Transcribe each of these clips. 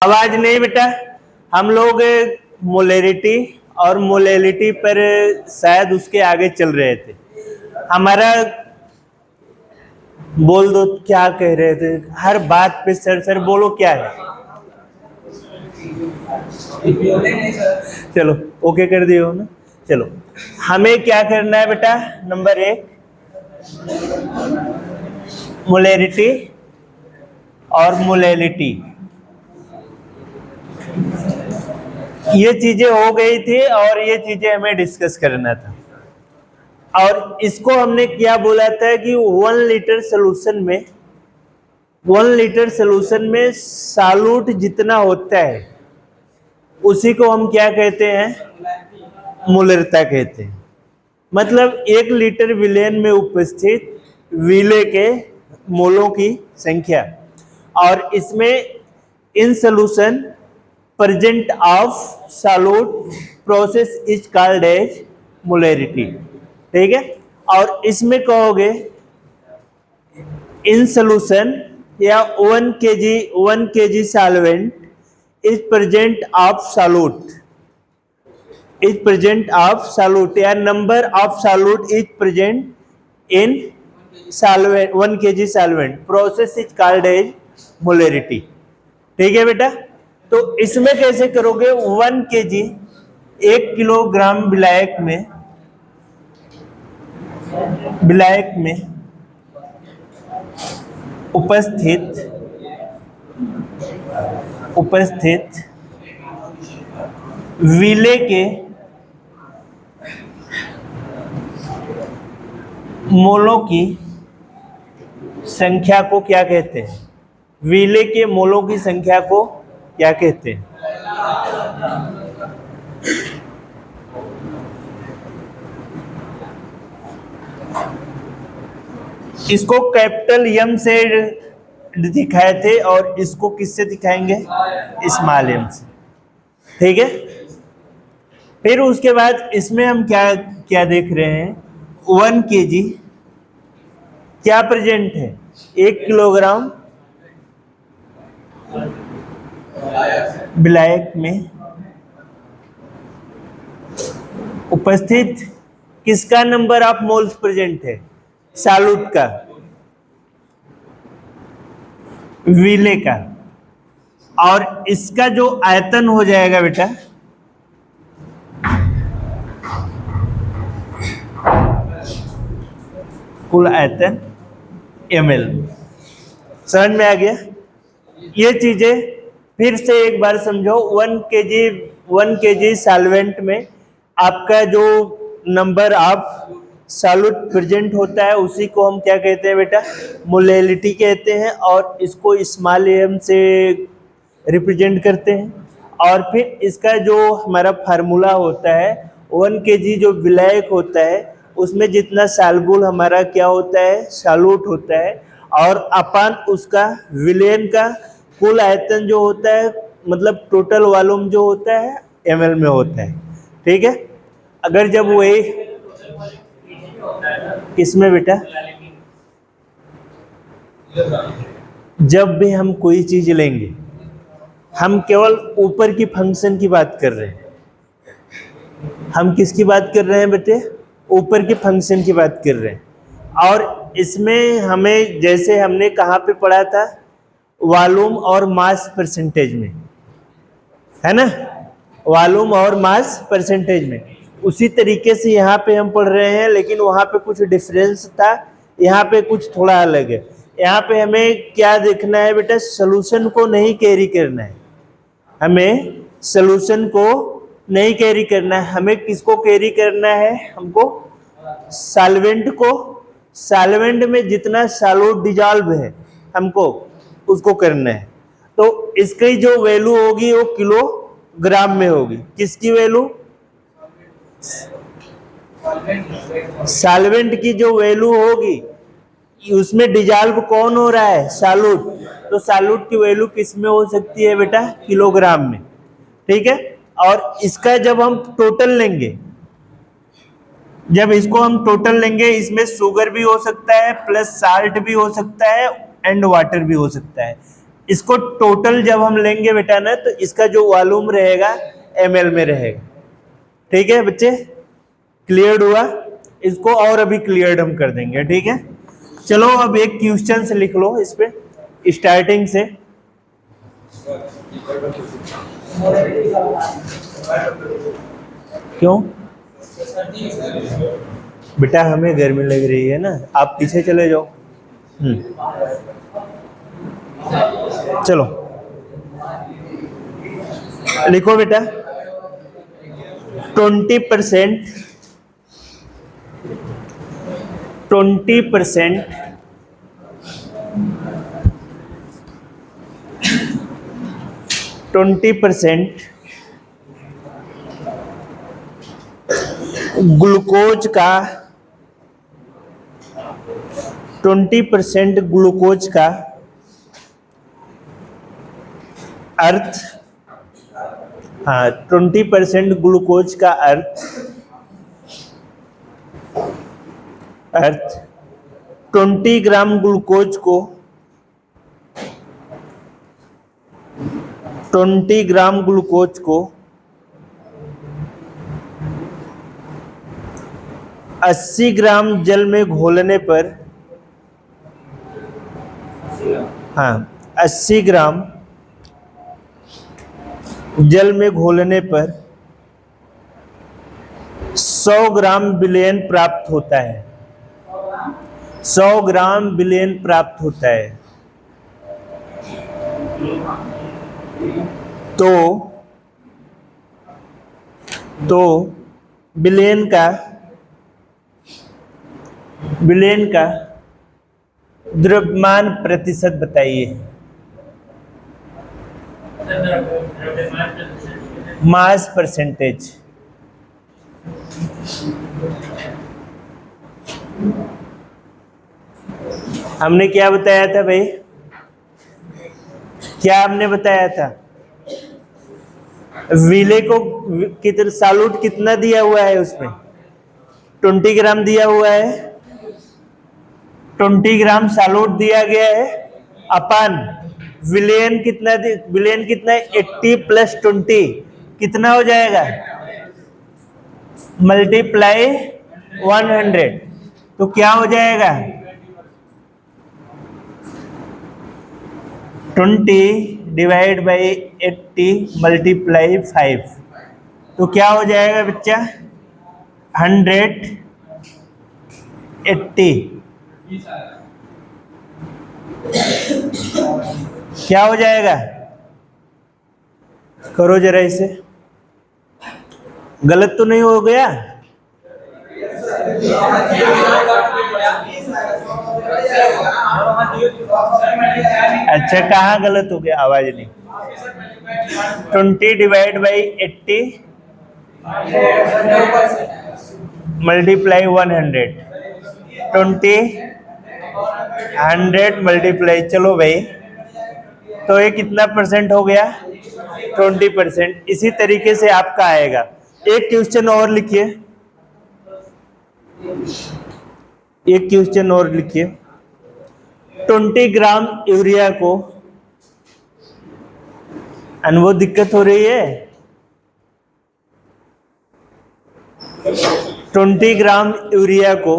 आवाज नहीं बेटा। हम लोग मोलैरिटी और मोलैलिटी पर शायद उसके आगे चल रहे थे। हमारा बोल दो क्या कह रहे थे, हर बात पे सर सर बोलो क्या है। चलो ओके कर दिए हो ना। चलो हमें क्या करना है बेटा, नंबर 1 मोलैरिटी और मोलैलिटी, ये चीजें हो गई थी और ये चीजें हमें डिस्कस करना था। और इसको हमने क्या बोला था कि 1 लीटर सोल्यूशन में सॉल्यूट जितना होता है उसी को हम क्या कहते हैं, मोलरता कहते हैं। मतलब 1 लीटर विलेन में उपस्थित विले के मोलों की संख्या, और इसमें in solution present of solute process is called as molarity. ठीक है, और इसमें कहोगे इन सोल्यूशन या 1 kg solvent is present of solute या number of solute is present in solvent 1 kg solvent process is called as molarity. ठीक है बेटा, तो इसमें कैसे करोगे, 1 kg 1 किलोग्राम विलायक में उपस्थित विले के मोलों की संख्या को क्या कहते हैं, विले के मोलों की संख्या को क्या कहते हैं। इसको कैपिटल एम से दिखाए थे और इसको किससे दिखाएंगे, स्मॉल एम से। ठीक है, फिर उसके बाद इसमें हम क्या क्या देख रहे हैं, 1 kg क्या प्रेजेंट है, 1 किलोग्राम विलायक में उपस्थित किसका नंबर ऑफ मोल्स प्रेजेंट है, सॉल्यूट का, विले का, और इसका जो आयतन हो जाएगा बेटा, कुल आयतन ml। समझ में आ गया। ये चीजें फिर से एक बार समझो, 1 kg सॉल्वेंट में आपका जो नंबर ऑफ सॉल्यूट प्रेजेंट होता है उसी को हम क्या कहते हैं बेटा, मोलैलिटी कहते हैं, और इसको स्मॉल एम से रिप्रेजेंट करते हैं। और फिर इसका जो हमारा फार्मूला होता है, 1 kg जो विलायक होता है उसमें जितना सॉल्यूबल हमारा क्या होता है, सॉल्यूट होता है, और अपान उसका विलेन का कुल आयतन जो होता है, मतलब टोटल वॉल्यूम जो होता है ml में होता है। ठीक है, अगर जब वही किसमें बेटा, जब भी हम कोई चीज लेंगे हम केवल ऊपर की फंक्शन की बात कर रहे हैं। हम किसकी बात कर रहे हैं बेटे, ऊपर के फंक्शन की बात कर रहे हैं। और इसमें हमें जैसे हमने कहाँ पे पढ़ा था, वॉल्यूम और मास परसेंटेज में, है ना, वॉल्यूम और मास परसेंटेज में, उसी तरीके से यहाँ पे हम पढ़ रहे हैं, लेकिन वहाँ पे कुछ डिफरेंस था, यहाँ पे कुछ थोड़ा अलग है। यहाँ पे हमें क्या देखना है बेटा, सोल्यूशन को नहीं कैरी करना है, हमें सोल्यूशन को नहीं कैरी करना है, हमें किसको कैरी करना है, हमको सॉल्वेंट को, सॉल्वेंट में जितना सॉल्यूट डिजॉल्व है हमको उसको करना है। तो इसकी जो वैल्यू होगी वो किलोग्राम में होगी। किसकी वैल्यू, सॉल्वेंट की जो वैल्यू होगी, उसमें डिजॉल्व कौन हो रहा है, सॉल्यूट, तो सॉल्यूट की वैल्यू किस में हो सकती है बेटा, किलोग्राम में। ठीक है, और इसका जब हम टोटल लेंगे, जब इसको हम टोटल लेंगे, इसमें शुगर भी हो सकता है, प्लस साल्ट भी हो सकता है, एंड वाटर भी हो सकता है। इसको टोटल जब हम लेंगे बेटा ना, तो इसका जो वॉल्यूम रहेगा ml में रहेगा। ठीक है बच्चे, क्लियर हुआ? इसको और अभी क्लियर हम कर देंगे। ठीक है, चलो अब एक क्वेश्चन से लिख लो इस पे स्टार्टिंग से। क्यों बेटा? हमें गर्मी लग रही है ना, आप पीछे चले जाओ। चलो लिखो बेटा, 20% 20% ग्लूकोज का 20% ग्लूकोज का अर्थ, हाँ 20% ग्लूकोज का अर्थ 20 ग्राम ग्लूकोज को 20 ग्राम ग्लूकोज को 80 ग्राम जल में घोलने पर, हाँ 80 ग्राम जल में घोलने पर 100 ग्राम विलयन प्राप्त होता है। 100 ग्राम विलयन प्राप्त होता है। तो विलयन का द्रव्यमान प्रतिशत बताइए। Mass percentage. हमने क्या बताया था भाई? क्या हमने बताया था? विले को कितना सॉल्यूट कितना दिया हुआ है उसमें? 20 ग्राम दिया हुआ है। 20 ग्राम सॉल्यूट दिया गया है अपन विलयन कितना विलयन कितना है? 80 + 20 कितना हो जाएगा? मल्टीप्लाई 100। तो क्या हो जाएगा? 20 डिवाइड बाई 80 मल्टीप्लाई 5। तो क्या हो जाएगा बच्चा? 180। क्या हो जाएगा? करो जरा इसे, गलत तो नहीं हो गया? अच्छा कहाँ गलत हो गया? आवाज नहीं। 20 डिवाइड बाई 80 मल्टीप्लाई 100। 20 100 मल्टीप्लाई, चलो भाई, तो ये कितना परसेंट हो गया? 20%। इसी तरीके से आपका आएगा। एक क्वेश्चन और लिखिए, एक क्वेश्चन और लिखिए। 20 ग्राम यूरिया को, अनुभव दिक्कत हो रही है? 20 ग्राम यूरिया को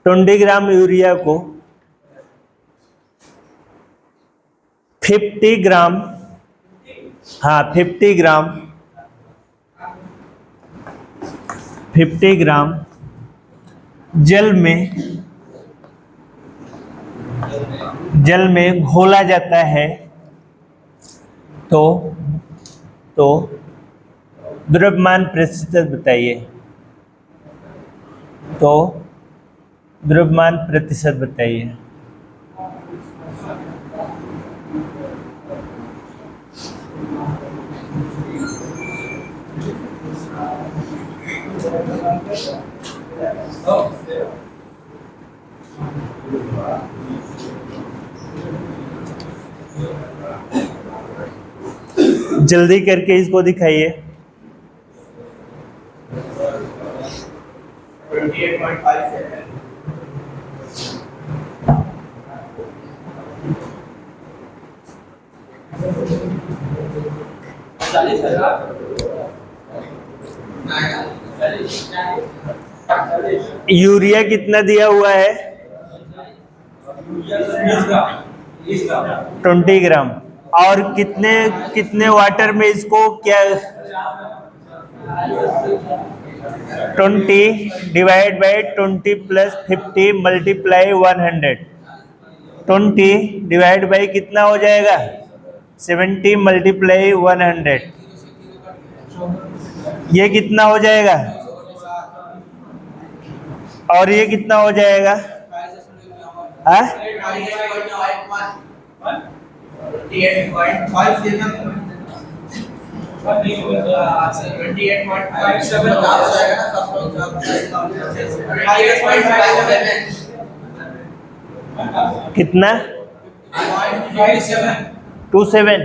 20 ग्राम यूरिया को 50 ग्राम, हाँ 50 ग्राम जल में घोला जाता है, तो द्रव्यमान प्रतिशत बताइए। तो द्रव्यमान प्रतिशत बताइए। जल्दी करके इसको दिखाइए। 28.5 यूरिया कितना दिया हुआ है? 20 ग्राम। और कितने कितने वाटर में इसको क्या? 20 divide by 20 plus 50 multiply 100। 20 divide by कितना हो जाएगा? 70 मल्टीप्लाई 100। ये कितना हो जाएगा? और ये कितना हो जाएगा? हाँ? 28.57 कितना? 27।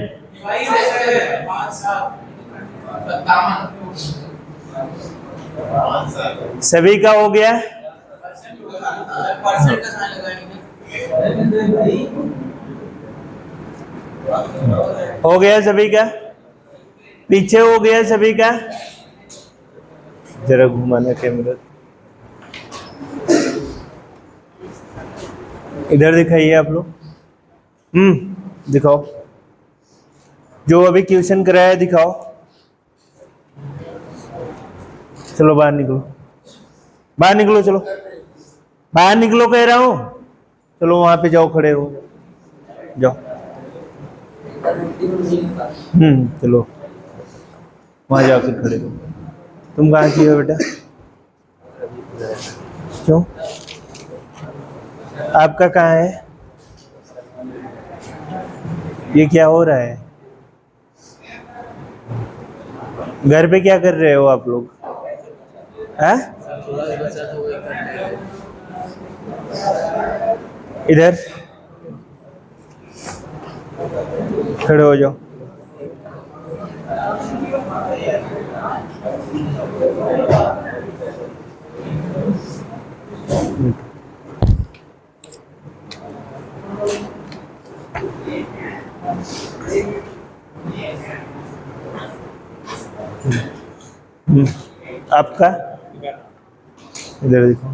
सभी का हो गया? हो गया सभी का? पीछे हो गया सभी का? जरा घुमाना कैमरा, इधर दिखाइए आप लोग। दिखाओ जो अभी क्वेश्चन कराया, दिखाओ। चलो बाहर निकलो, बाहर निकलो, चलो बाहर निकलो कह रहा हूं। चलो वहां पे जाओ, खड़े हो जाओ। चलो वहां जाकर खड़े हो। तुम कहाँ की हो बेटा? क्यों? आपका कहाँ है? ये क्या हो रहा है? घर पे क्या कर रहे हो आप लोग? हैं? इधर खड़े हो जाओ। आपका इधर देखो,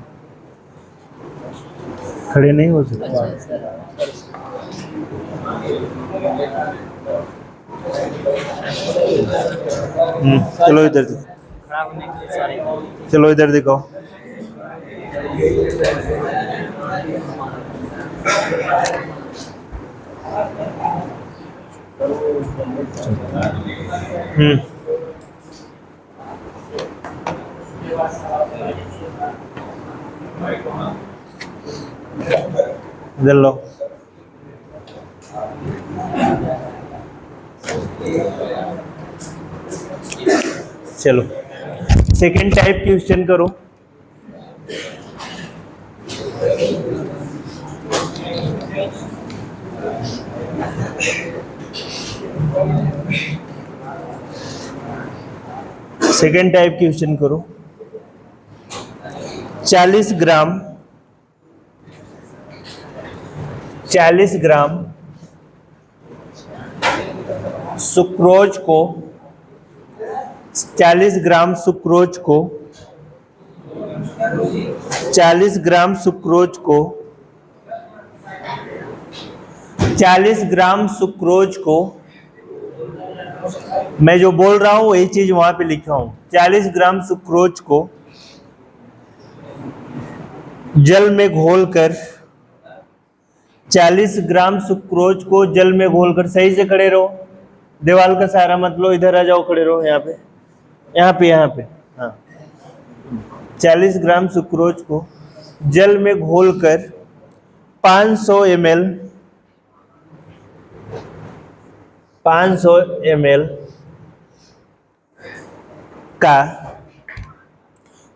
खड़े नहीं हो सकते। चलो इधर देखो, चलो इधर देखो। इधर लो। चलो सेकंड टाइप क्वेश्चन करो। सेकंड टाइप क्वेश्चन करो। 40 ग्राम सुक्रोज को 40 ग्राम सुक्रोज को 40 ग्राम सुक्रोज को 40 ग्राम सुक्रोज को, मैं जो बोल रहा हूं वही चीज वहां पे लिखा हूं। 40 ग्राम सुक्रोज को जल में घोलकर 40 ग्राम सुक्रोज को जल में घोलकर, सही से खड़े रहो, दीवार का सहारा मत लो, इधर आ जाओ, खड़े रहो, यहाँ पे यहाँ पे यहाँ पे। हाँ, 40 ग्राम सुक्रोज को जल में घोलकर 500 ml 500 ml का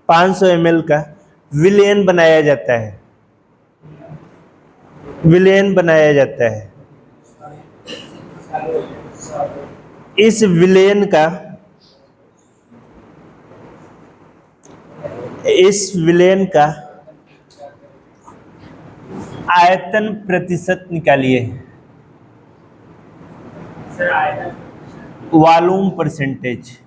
500 ml का विलेन बनाया जाता है। विलेन बनाया जाता है। इस विलेन का आयतन प्रतिशत निकालिए। Volume percentage.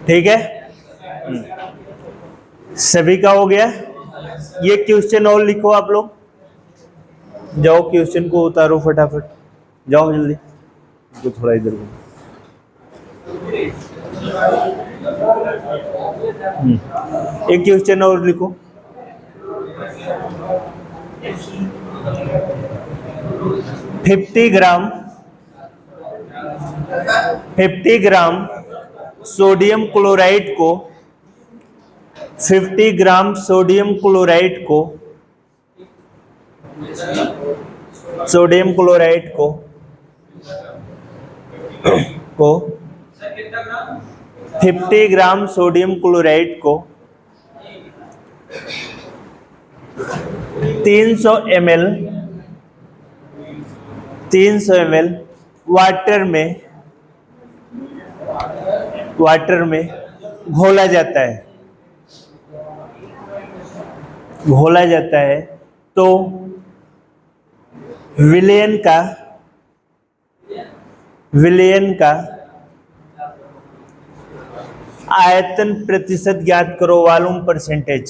ठीक है, सभी का हो गया। ये क्वेश्चन और लिखो आप लोग, जाओ क्वेश्चन को उतारो फटाफट, जाओ जल्दी। तो थोड़ा इधर एक क्वेश्चन और लिखो। फिफ्टी ग्राम सोडियम क्लोराइड को 50 ग्राम सोडियम क्लोराइड को 50 ग्राम सोडियम क्लोराइड को 300 ml वाटर में घोला जाता है तो विलयन का आयतन प्रतिशत ज्ञात करो, वॉल्यूम परसेंटेज।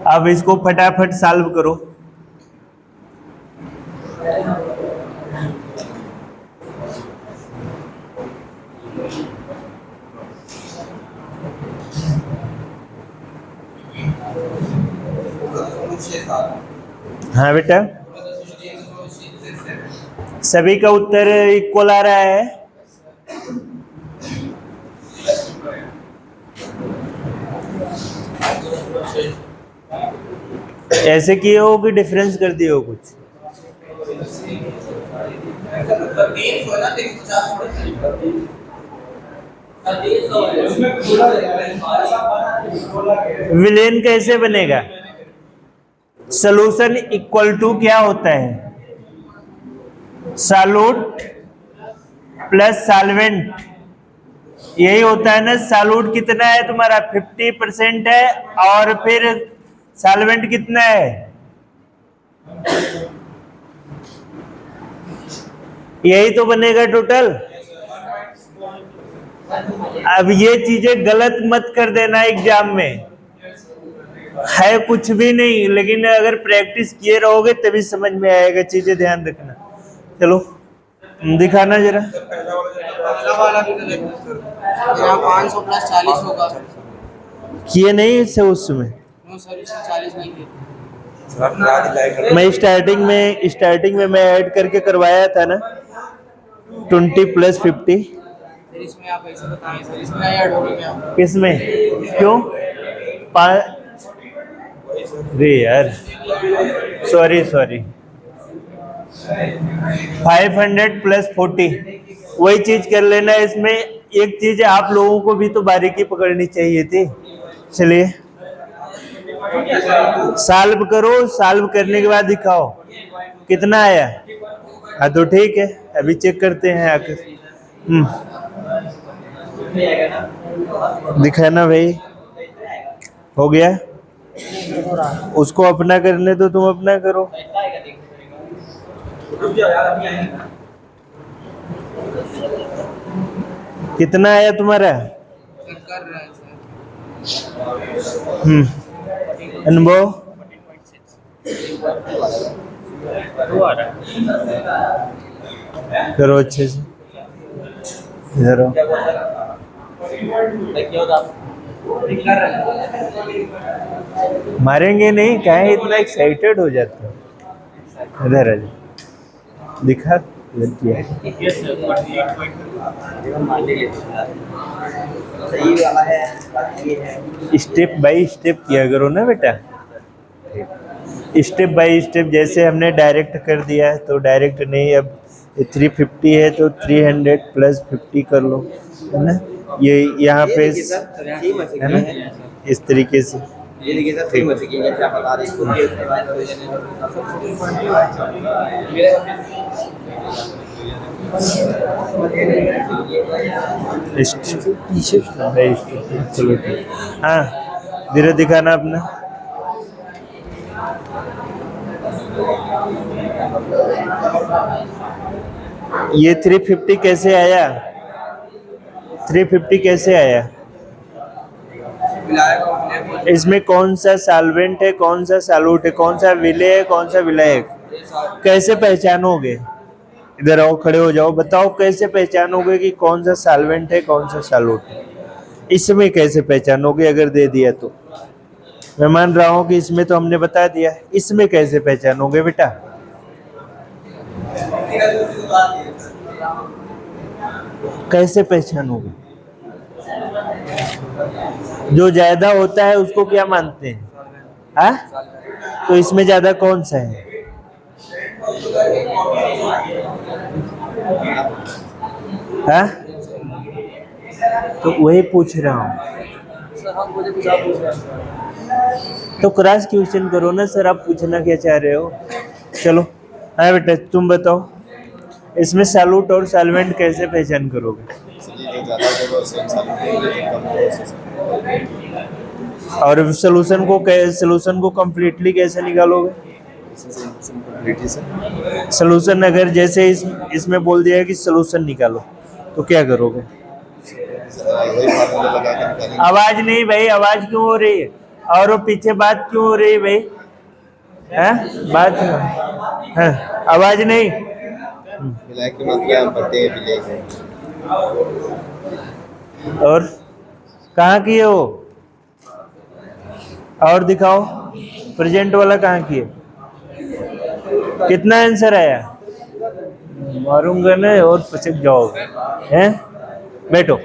अब इसको फटाफट सॉल्व करो। हाँ बेटा, सभी का उत्तर इक्वल आ रहा है। ऐसे किए हो कि डिफरेंस कर दिए हो कुछ? विलेन कैसे बनेगा? सॉल्यूशन इक्वल टू क्या होता है? सॉल्यूट प्लस सॉल्वेंट, यही होता है ना। सॉल्यूट कितना है तुम्हारा? 50% है, और फिर सॉल्वेंट कितना है? यही तो बनेगा टोटल। अब ये चीजें गलत मत कर देना एग्जाम में, है कुछ भी नहीं, लेकिन अगर प्रैक्टिस किए रहोगे तभी समझ में आएगा, चीजें ध्यान रखना। चलो दिखाना जरा। यहाँ 500 प्लस 40 होगा। किए नहीं इससे उस समय? सर इससे 40 नहीं किए। मैं स्टार्टिंग में मैं ऐड करके करवाया था ना, 20 प्लस 50। इसमें आप ऐसे बताएं सर, इसमें ऐड हो गया। किसमें? क्यों? रे यार, सॉरी 500 प्लस 40, वही चीज कर लेना। इसमें एक चीज आप लोगों को भी तो बारीकी पकड़नी चाहिए थी। चलिए सॉल्व करो, सॉल्व करने के बाद दिखाओ कितना आया। हाँ तो ठीक है, अभी चेक करते हैं आकर। दिखाना भाई, हो गया? उसको अपना करने तो तुम अपना करो। कितना आया तुम्हारा? अनुभव करो अच्छे से, इधर आओ। मारेंगे नहीं, क्या है इतना एक्साइटेड हो जाता है? इधर आ जा, दिखा। सही वाला है, ये है। स्टेप बाय स्टेप किया करो ना बेटा, स्टेप बाय स्टेप। जैसे हमने डायरेक्ट कर दिया है तो डायरेक्ट नहीं, अब 350 है तो 300 प्लस 50 कर लो, है ना। ये यहाँ पे है ना, इस तरीके से। ये देखिए सर, सेम बच्चे की है, क्या बता रहे हैं इसको, ये उसके बाद चलो ठीक। हाँ, धीरे दिखाना अपना। ये 350 कैसे आया, 350 कैसे आया? इसमें कौन सा सॉल्वेंट है, कौन सा सॉल्यूट है, कौन सा विलेय है, कौन सा विलायक? कैसे पहचानोगे? इधर आओ, खड़े हो जाओ, बताओ कैसे पहचानोगे कि कौन सा सॉल्वेंट है, कौन सा सॉल्यूट है? इसमें कैसे पहचानोगे अगर दे दिया तो? मैं मान रहा हूं कि इसमें तो हमने बता दिया, इसमें कैसे पहचानोगे बेटा? कैसे पहचानोगे? जो ज्यादा होता है उसको क्या मानते हैं? हाँ, तो इसमें ज्यादा कौन सा है? हाँ, तो वही पूछ रहा हूँ। तो क्रॉस क्वेश्चन करो ना सर, आप पूछना क्या चाह रहे हो? चलो, हाँ बेटा तुम बताओ, इसमें सॉल्यूट और सॉल्वेंट कैसे पहचान करोगे? और सॉल्यूशन को कंप्लीटली कैसे निकालोगे? सॉल्यूशन अगर जैसे इसमें बोल दिया है कि सॉल्यूशन निकालो, तो क्या करोगे? आवाज नहीं भाई, आवाज क्यों हो रही है? और वो पीछे बात क्यों हो रही है भाई? है बात है, आवाज नहीं। और कहाँ किए हो? और दिखाओ, प्रेजेंट वाला कहाँ किए? कितना आंसर आया? मारूंगा ना और पचक जाओगे, हैं? बैठो।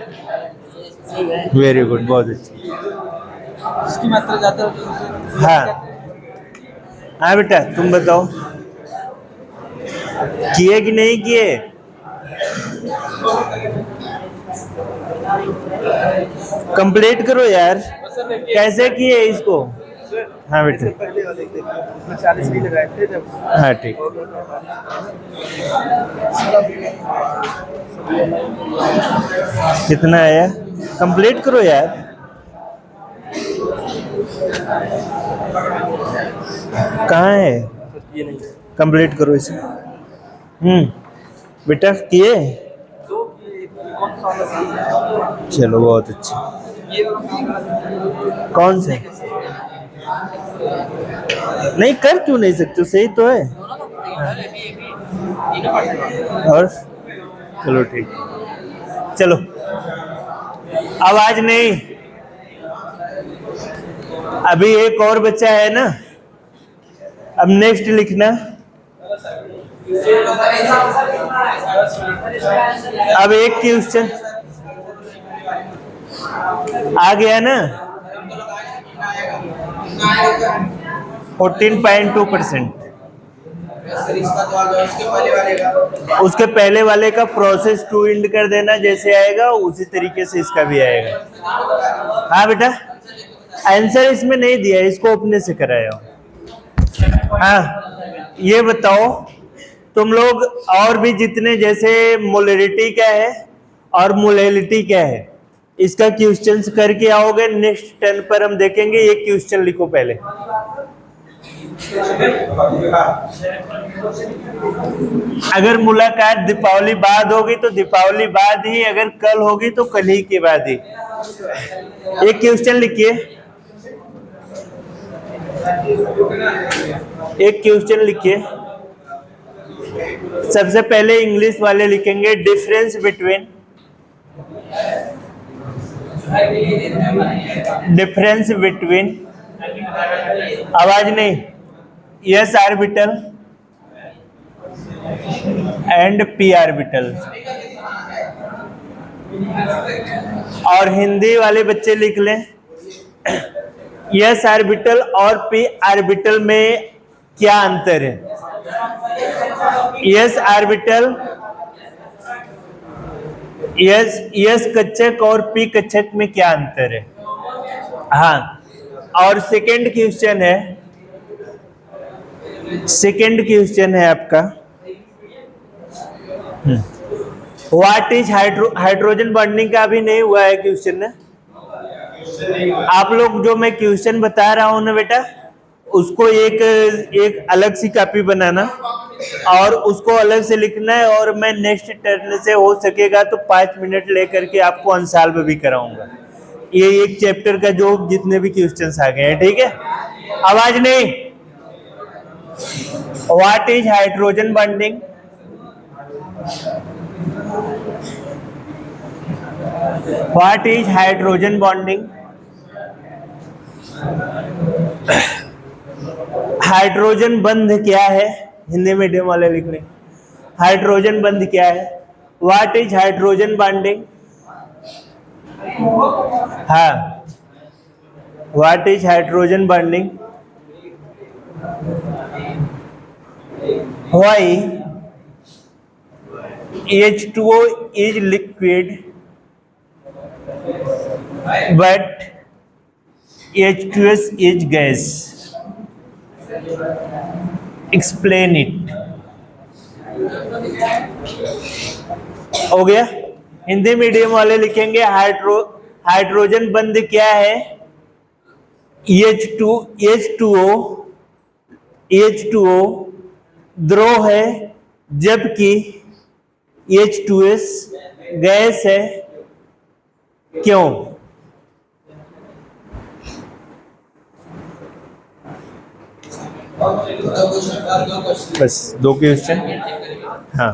वेरी गुड, बहुत अच्छी। जिसकी मात्रा ज्यादा होती है हाँ हाँ बेटा तुम बताओ, किए कि नहीं किए? कंप्लीट करो यार, कैसे किए इसको? हाँ बेटा, 40 भी लगाए थे जब। हाँ ठीक। कितना आया? कंप्लीट करो यार। कहाँ है? कंप्लीट करो इसे। बेटा किए? चलो बहुत अच्छा। कौन से? नहीं कर क्यों नहीं सकते, सही तो है। और चलो ठीक, चलो आवाज नहीं। अभी एक और बच्चा है ना, अब नेक्स्ट लिखना। अब एक क्वेश्चन आ गया ना, 14.2%। उसके पहले वाले का प्रोसेस टू इंड कर देना, जैसे आएगा उसी तरीके से इसका भी आएगा। हाँ बेटा, आंसर इसमें नहीं दिया, इसको अपने से कराया। हाँ ये बताओ तुम लोग, और भी जितने, जैसे मोलरिटी क्या है और मोलेलिटी क्या है, इसका क्वेश्चन करके आओगे। नेक्स्ट टर्न पर हम देखेंगे, ये क्वेश्चन लिखो पहले। अगर मुलाकात दीपावली बाद होगी तो दीपावली बाद ही, अगर कल होगी तो कल ही के बाद ही। एक क्वेश्चन लिखिए, एक क्वेश्चन लिखिए। सबसे पहले इंग्लिश वाले लिखेंगे, डिफरेंस बिटवीन, डिफरेंस बिटवीन, आवाज नहीं, yes orbital and P orbital. और हिंदी वाले बच्चे लिख लें, एस ऑर्बिटल और पी ऑर्बिटल में क्या अंतर है? एस ऑर्बिटल, एस कक्षक और पी कक्षक में क्या अंतर है? हाँ, और सेकंड क्वेश्चन है आपका, व्हाट इज हाइड्रोजन बॉन्डिंग का अभी नहीं हुआ है क्वेश्चन ना। आप लोग जो मैं क्वेश्चन बता रहा हूं ना बेटा, उसको एक अलग सी कॉपी बनाना और उसको अलग से लिखना है, और मैं नेक्स्ट टर्न से हो सकेगा तो 5 मिनट लेकर के आपको अनसॉल्व भी कराऊंगा। ये एक चैप्टर का जो जितने भी क्वेश्चंस आ गए हैं, ठीक है। आवाज नहीं। What is hydrogen bonding? What is hydrogen bonding? Hydrogen बंध क्या है? हिंदी मीडियम वाले लिख लें, हाइड्रोजन बंध क्या है? What is hydrogen bonding? हाँ, what is hydrogen bonding? Why H2O is liquid but H2S is gas? Explain it. हो गया। हिंदी मीडियम वाले लिखेंगे हाइड्रोजन बंध क्या है? H2O द्रव है, जबकि H2S गैस है। क्यों? बस 2 क्वेश्चन। हाँ।